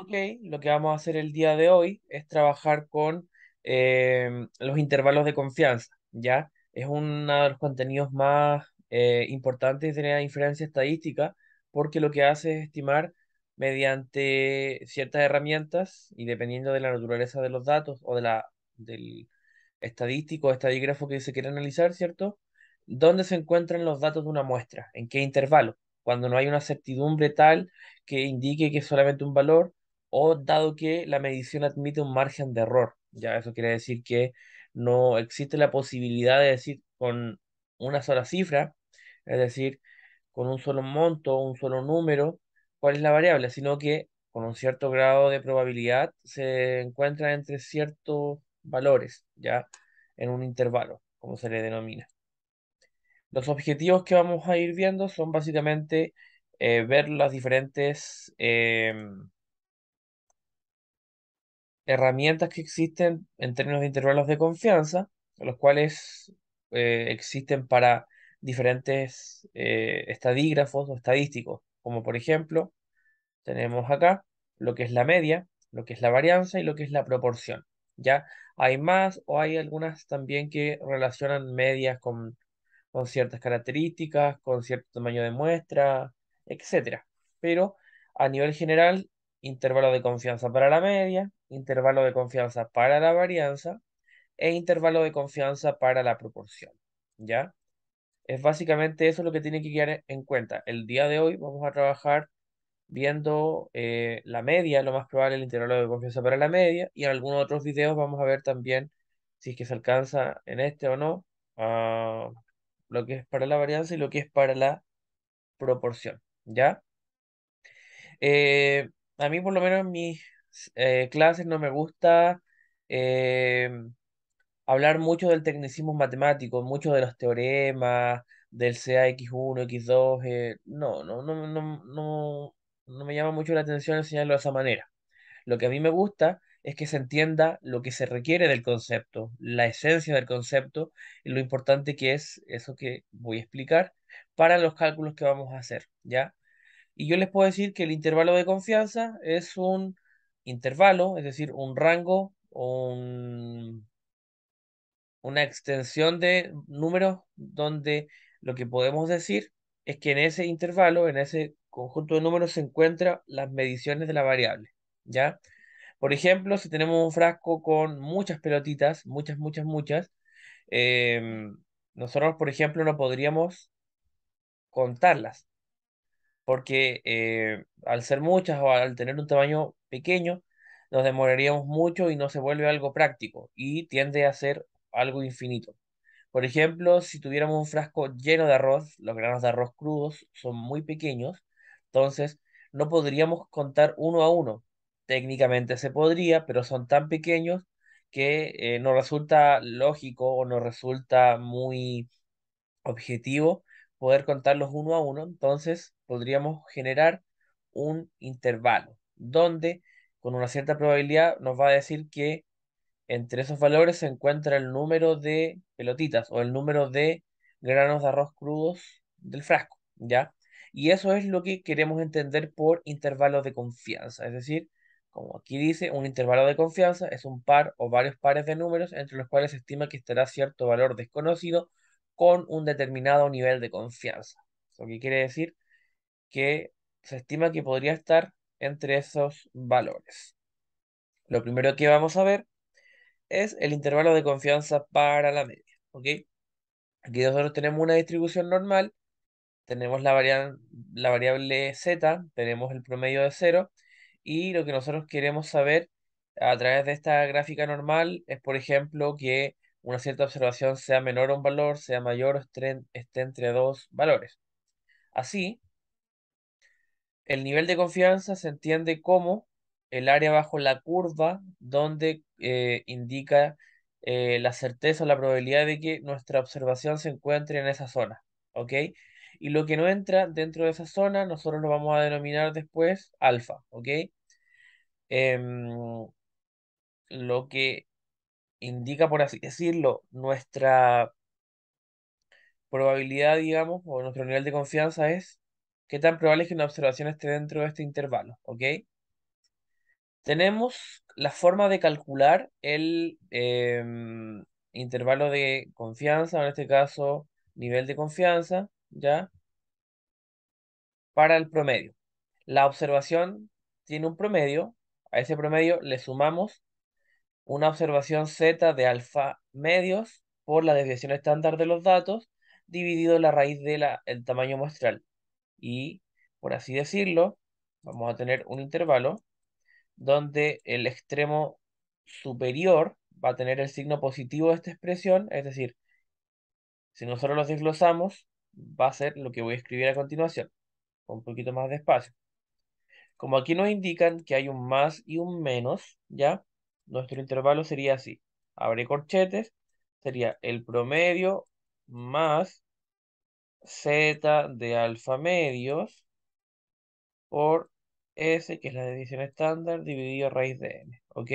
Ok, lo que vamos a hacer el día de hoy es trabajar con los intervalos de confianza, ¿ya? Es uno de los contenidos más importantes de la inferencia estadística porque lo que hace es estimar mediante ciertas herramientas y dependiendo de la naturaleza de los datos o del estadístico o estadígrafo que se quiere analizar, ¿cierto? ¿Dónde se encuentran los datos de una muestra? ¿En qué intervalo? Cuando no hay una certidumbre tal que indique que es solamente un valor o dado que la medición admite un margen de error. Ya eso quiere decir que no existe la posibilidad de decir con una sola cifra, es decir, con un solo monto, un solo número, cuál es la variable, sino que con un cierto grado de probabilidad se encuentra entre ciertos valores, ya en un intervalo, como se le denomina. Los objetivos que vamos a ir viendo son básicamente ver las diferentes herramientas que existen en términos de intervalos de confianza, los cuales existen para diferentes estadígrafos o estadísticos, como por ejemplo, tenemos acá lo que es la media, lo que es la varianza y lo que es la proporción. Ya hay más o hay algunas también que relacionan medias con ciertas características, con cierto tamaño de muestra, etcétera. Pero a nivel general, intervalo de confianza para la media, intervalo de confianza para la varianza e intervalo de confianza para la proporción. ¿Ya? Es básicamente eso lo que tiene que quedar en cuenta. El día de hoy vamos a trabajar viendo la media, lo más probable el intervalo de confianza para la media, y en algunos otros videos vamos a ver también si es que se alcanza en este o no, ah, lo que es para la varianza y lo que es para la proporción, ¿ya? Eh, a mí por lo menos en mis clases no me gusta eh, hablar mucho del tecnicismo matemático, mucho de los teoremas, del CA X1, X2, no me llama mucho la atención enseñarlo de esa manera. Lo que a mí me gusta es que se entienda lo que se requiere del concepto, la esencia del concepto y lo importante que es eso que voy a explicar para los cálculos que vamos a hacer, ¿ya? Y yo les puedo decir que el intervalo de confianza es un intervalo, es decir, un rango, una extensión de números donde lo que podemos decir es que en ese intervalo, en ese conjunto de números, se encuentran las mediciones de la variable, ¿ya? Por ejemplo, si tenemos un frasco con muchas pelotitas, muchas, em, nosotros, por ejemplo, no podríamos contarlas, porque al ser muchas o al tener un tamaño pequeño, nos demoraríamos mucho y no se vuelve algo práctico y tiende a ser algo infinito. Por ejemplo, si tuviéramos un frasco lleno de arroz, los granos de arroz crudos son muy pequeños, entonces no podríamos contar uno a uno. Técnicamente se podría, pero son tan pequeños que no resulta lógico o no resulta muy objetivo poder contarlos uno a uno. Entonces podríamos generar un intervalo donde con una cierta probabilidad nos va a decir que entre esos valores se encuentra el número de pelotitas o el número de granos de arroz crudos del frasco, ¿ya? Y eso es lo que queremos entender por intervalos de confianza. Es decir, como aquí dice, un intervalo de confianza es un par o varios pares de números entre los cuales se estima que estará cierto valor desconocido con un determinado nivel de confianza. Lo que quiere decir que se estima que podría estar entre esos valores. Lo primero que vamos a ver es el intervalo de confianza para la media. ¿Ok? Aquí nosotros tenemos una distribución normal, tenemos la variable z, tenemos el promedio de cero, y lo que nosotros queremos saber a través de esta gráfica normal es, por ejemplo, que una cierta observación sea menor a un valor, sea mayor o esté entre dos valores. Así, el nivel de confianza se entiende como el área bajo la curva donde indica la certeza o la probabilidad de que nuestra observación se encuentre en esa zona. ¿Ok? Y lo que no entra dentro de esa zona, nosotros lo vamos a denominar después alfa. ¿Ok? Em, lo que indica, por así decirlo, nuestra probabilidad, digamos, o nuestro nivel de confianza es qué tan probable es que una observación esté dentro de este intervalo. ¿Ok? Tenemos la forma de calcular el intervalo de confianza, en este caso nivel de confianza, ¿ya? Para el promedio. La observación tiene un promedio, a ese promedio le sumamos una observación z de alfa medios por la desviación estándar de los datos dividido la raíz del el tamaño muestral. Y, por así decirlo, vamos a tener un intervalo donde el extremo superior va a tener el signo positivo de esta expresión, es decir, si nosotros los desglosamos, va a ser lo que voy a escribir a continuación, con un poquito más de espacio. Como aquí nos indican que hay un más y un menos, ¿ya? Nuestro intervalo sería así. Abre corchetes, sería el promedio más z de alfa medios por S, que es la desviación estándar, dividido raíz de n, ¿ok?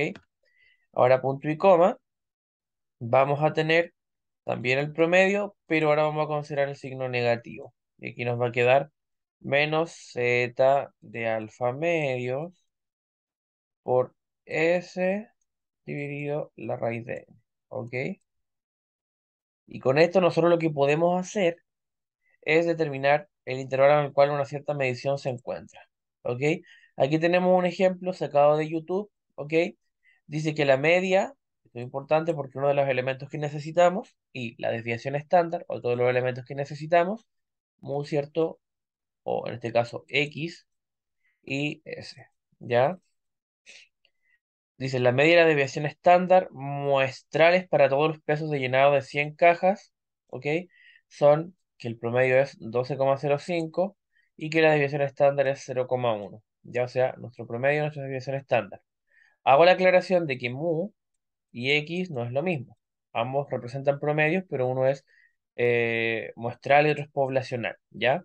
Ahora punto y coma, vamos a tener también el promedio, pero ahora vamos a considerar el signo negativo. Y aquí nos va a quedar menos z de alfa medios por S dividido la raíz de n, ¿ok? Y con esto nosotros lo que podemos hacer es determinar el intervalo en el cual una cierta medición se encuentra, ¿ok? Aquí tenemos un ejemplo sacado de YouTube, ¿ok? Dice que la media, esto es importante porque uno de los elementos que necesitamos, y la desviación estándar, o todos los elementos que necesitamos, mu cierto, o en este caso X y S, ¿ya? Dice, la media de la desviación estándar muestrales para todos los pesos de llenado de 100 cajas, ¿ok? Son que el promedio es 12,05 y que la desviación estándar es 0,1. Ya, o sea, nuestro promedio, nuestra desviación estándar. Hago la aclaración de que mu y x no es lo mismo. Ambos representan promedios, pero uno es muestral y otro es poblacional, ¿ya?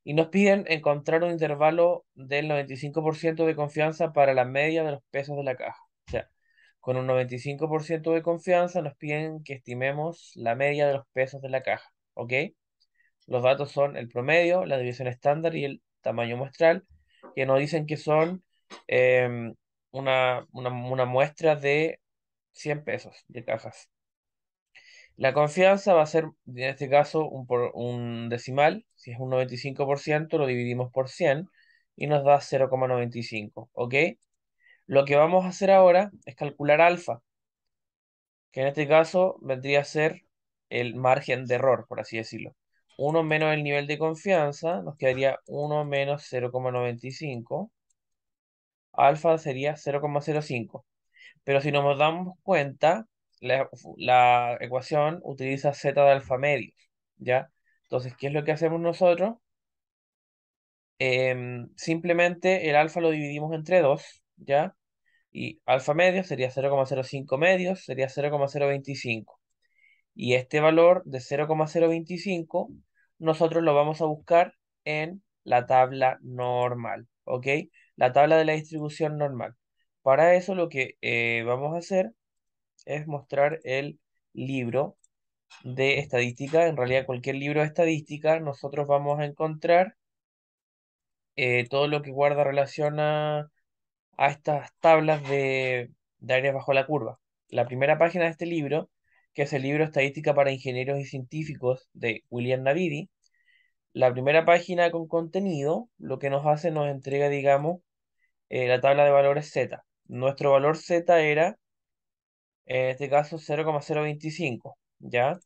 Y nos piden encontrar un intervalo del 95% de confianza para la media de los pesos de la caja. O sea, con un 95% de confianza nos piden que estimemos la media de los pesos de la caja. ¿Ok? Los datos son el promedio, la división estándar y el tamaño muestral, que nos dicen que son em, una muestra de 100 pesos de cajas. La confianza va a ser, en este caso, un decimal. Si es un 95%, lo dividimos por 100 y nos da 0,95. ¿Ok? Lo que vamos a hacer ahora es calcular alfa, que en este caso vendría a ser el margen de error, por así decirlo. Uno menos el nivel de confianza, nos quedaría uno menos 0,95. Alfa sería 0,05. Pero si nos damos cuenta, la ecuación utiliza z de alfa medios, ¿ya? Entonces, ¿qué es lo que hacemos nosotros? Simplemente el alfa lo dividimos entre 2, ¿ya? Y alfa medios sería 0,05 medios, sería 0,025. Y este valor de 0,025 nosotros lo vamos a buscar en la tabla normal, ¿ok? La tabla de la distribución normal. Para eso lo que vamos a hacer es mostrar el libro de estadística. En realidad, cualquier libro de estadística, nosotros vamos a encontrar todo lo que guarda relación a estas tablas de áreas bajo la curva. La primera página de este libro, que es el libro Estadística para Ingenieros y Científicos de William Navidi, la primera página con contenido, lo que nos hace, nos entrega, digamos, la tabla de valores Z. Nuestro valor Z era, en este caso, 0,025, ¿ya?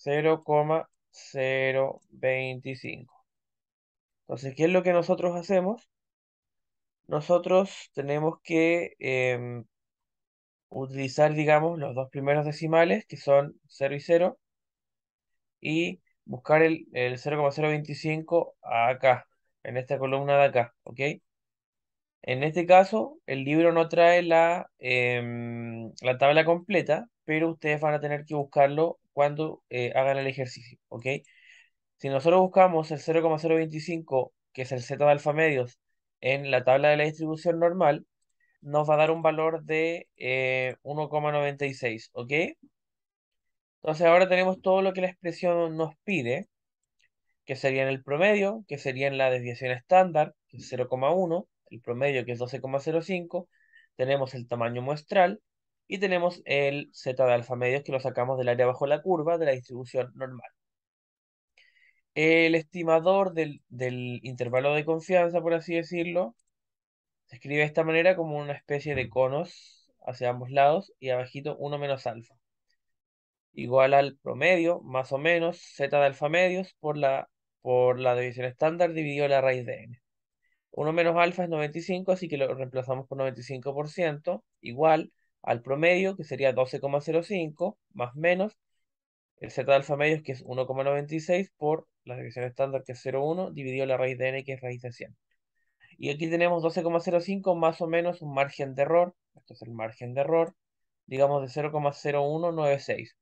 0,025. Entonces, ¿qué es lo que nosotros hacemos? Nosotros tenemos que utilizar, digamos, los dos primeros decimales, que son 0 y 0, y buscar el 0,025 acá, en esta columna de acá, ¿ok? En este caso, el libro no trae la tabla completa, pero ustedes van a tener que buscarlo cuando hagan el ejercicio, ¿ok? Si nosotros buscamos el 0,025, que es el z de alfa medios, en la tabla de la distribución normal, nos va a dar un valor de 1,96, ¿ok? Entonces ahora tenemos todo lo que la expresión nos pide, que sería en el promedio, que sería en la desviación estándar, que es 0,1, el promedio que es 12,05, tenemos el tamaño muestral y tenemos el z de alfa medios que lo sacamos del área bajo la curva de la distribución normal. El estimador del intervalo de confianza, por así decirlo, se escribe de esta manera como una especie de conos hacia ambos lados y abajito 1 menos alfa, igual al promedio, más o menos, z de alfa medios por la división estándar dividido la raíz de n. 1 menos alfa es 95, así que lo reemplazamos por 95%, igual al promedio, que sería 12,05, más menos el z de alfa medios, que es 1,96, por la división estándar, que es 0,1, dividido la raíz de n, que es raíz de 100. Y aquí tenemos 12,05 más o menos un margen de error, esto es el margen de error, digamos de 0,0196.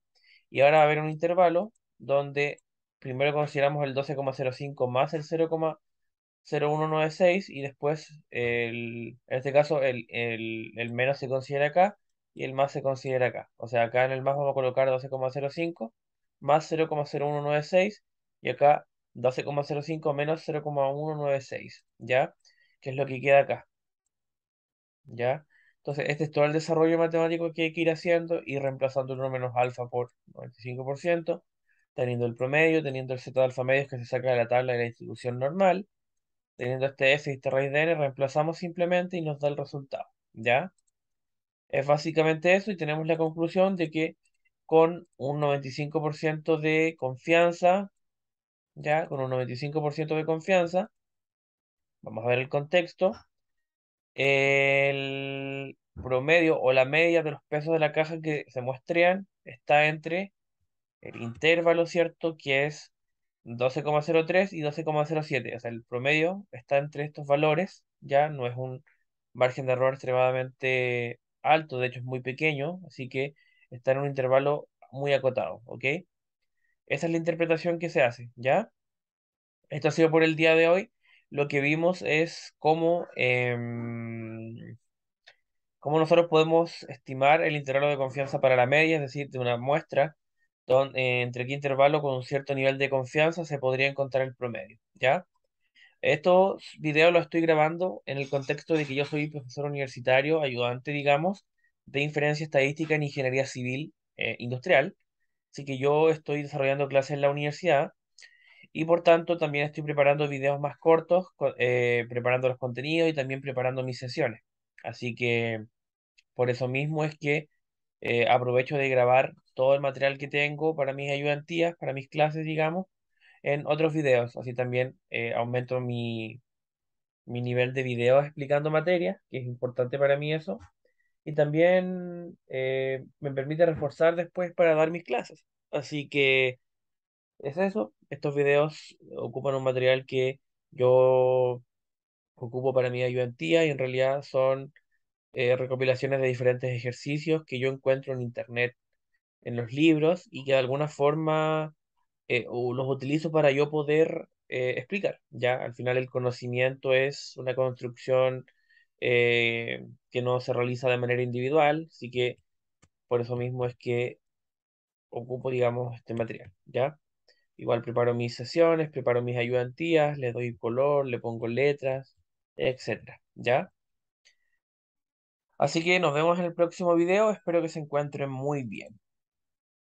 Y ahora va a haber un intervalo donde primero consideramos el 12,05 más el 0,0196 y después, en este caso, el menos se considera acá y el más se considera acá. O sea, acá en el más vamos a colocar 12,05 más 0,0196 y acá 12,05 menos 0,196, ¿ya? Que es lo que queda acá, ¿ya? Entonces, este es todo el desarrollo matemático que hay que ir haciendo y reemplazando el 1 menos alfa por 95%, teniendo el promedio, teniendo el z de alfa medios que se saca de la tabla de la distribución normal, teniendo este f y este raíz de n, reemplazamos simplemente y nos da el resultado, ¿ya? Es básicamente eso y tenemos la conclusión de que con un 95% de confianza, ¿ya? Con un 95% de confianza, vamos a ver el contexto, el promedio o la media de los pesos de la caja que se muestrean está entre el intervalo, ¿cierto? Que es 12,03 y 12,07. O sea, el promedio está entre estos valores, ya no es un margen de error extremadamente alto, de hecho es muy pequeño, así que está en un intervalo muy acotado, ¿ok? Esa es la interpretación que se hace, ¿ya? Esto ha sido por el día de hoy. Lo que vimos es cómo nosotros podemos estimar el intervalo de confianza para la media, es decir, de una muestra, entre qué intervalo con un cierto nivel de confianza se podría encontrar el promedio, ¿ya? Estos videos los estoy grabando en el contexto de que yo soy profesor universitario, ayudante, digamos, de inferencia estadística en ingeniería civil industrial. Así que yo estoy desarrollando clases en la universidad y por tanto también estoy preparando videos más cortos, preparando los contenidos y también preparando mis sesiones. Así que por eso mismo es que aprovecho de grabar todo el material que tengo para mis ayudantías, para mis clases, digamos, en otros videos. Así también aumento mi nivel de videos explicando materias, que es importante para mí eso. Y también me permite reforzar después para dar mis clases. Así que es eso. Estos videos ocupan un material que yo ocupo para mi ayudantía y en realidad son recopilaciones de diferentes ejercicios que yo encuentro en internet, en los libros y que de alguna forma o los utilizo para yo poder explicar. Ya, al final el conocimiento es una construcción que no se realiza de manera individual, así que por eso mismo es que ocupo, digamos, este material. Ya, igual preparo mis sesiones, preparo mis ayudantías, le doy color, le pongo letras, etcétera. Ya. Así que nos vemos en el próximo video. Espero que se encuentren muy bien.